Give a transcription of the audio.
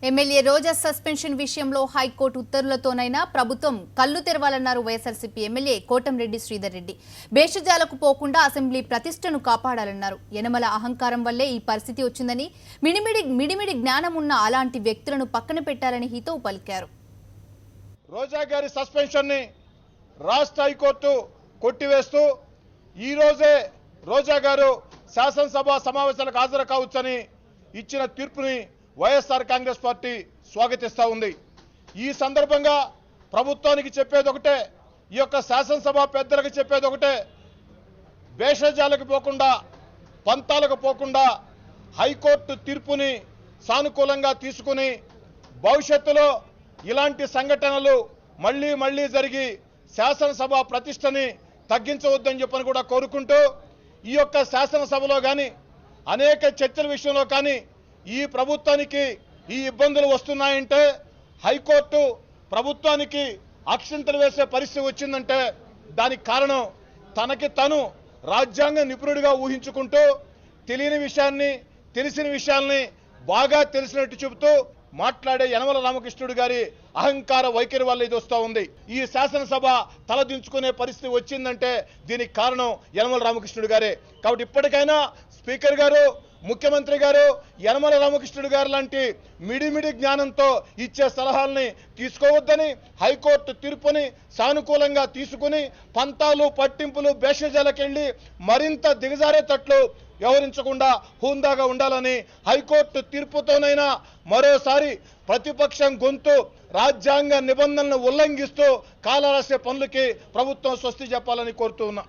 MLA రోజా suspension విషయంలో high court ఉత్తర్వులతోనైనా ప్రభుత్వం కళ్ళు తెరవాలన్నారు వైఎస్ఆర్సీపీ ఎమ్మెల్యే కోటంరెడ్డి శ్రీధర్ రెడ్డి. భేషజాలకు పోకుండా అసెంబ్లీ ప్రతిష్టను కాపాడాలన్నారు. యనమల అహంకారం వల్లే ఈ పరిస్థితి వచ్చిందని, మిడిమిడి జ్ఞానం ఉన్న అలాంటి వ్యక్తులను పక్కన పెట్టాలని హితవు పలికారు. రోజా గారి సస్పెన్షన్ ని రాష్ట్ర హైకోర్టు కొట్టివేస్తూ ఈ రోజే రోజా గారు శాసనసభ సమావేశాలకు హాజరు కావచ్చని ఇచ్చిన తీర్పుని వైఎస్ఆర్ కాంగ్రెస్ పార్టీ స్వాగతిస్తూ ఉంది. ఈ సందర్భంగా ప్రభుత్వానికి చెప్పేది ఒకటే, ఈ యొక్క శాసనసభ పెద్దలకు చెప్పేది ఒకటే, భేషజాలకు పోకుండా పంతాలకు పోకుండా హైకోర్టు తీర్పుని సానుకూలంగా తీసుకుని భవిష్యత్తులో ఇలాంటి సంఘటనలు మళ్ళీ జరిగి శాసనసభ ప్రతిష్టని తగ్గించవద్దని చెప్పని కూడా కోరుకుంటూ, ఈ యొక్క శాసనసభలో కానీ అనేక చర్చల విషయంలో కానీ ఈ ప్రభుత్వానికి ఈ ఇబ్బందులు వస్తున్నాయంటే, హైకోర్టు ప్రభుత్వానికి అక్షింతలు వేసే పరిస్థితి వచ్చిందంటే దానికి కారణం తనకి తను రాజ్యాంగ నిపుణుడిగా ఊహించుకుంటూ తెలియని విషయాన్ని తెలిసిన విషయాల్ని బాగా తెలిసినట్టు చెబుతూ మాట్లాడే యనమల రామకృష్ణుడు గారి అహంకార వైఖరి వల్ల ఇది వస్తూ ఉంది. ఈ శాసనసభ తలదించుకునే పరిస్థితి వచ్చిందంటే దీనికి కారణం యనమల రామకృష్ణుడు గారే. కాబట్టి ఇప్పటికైనా స్పీకర్ గారు, ముఖ్యమంత్రి గారు యనమల రామకృష్ణుడు గారు లాంటి మిడిమిడి జ్ఞానంతో ఇచ్చే సలహాలని తీసుకోవద్దని, హైకోర్టు తీర్పుని సానుకూలంగా తీసుకుని పంతాలు పట్టింపులు భేషజాలకెళ్ళి మరింత దిగజారేటట్లు వ్యవహరించకుండా హుందాగా ఉండాలని, హైకోర్టు తీర్పుతోనైనా మరోసారి ప్రతిపక్షం గొంతు రాజ్యాంగ నిబంధనలను ఉల్లంఘిస్తూ కాలరాసే పనులకి ప్రభుత్వం స్వస్తి చెప్పాలని కోరుతూ ఉన్నా.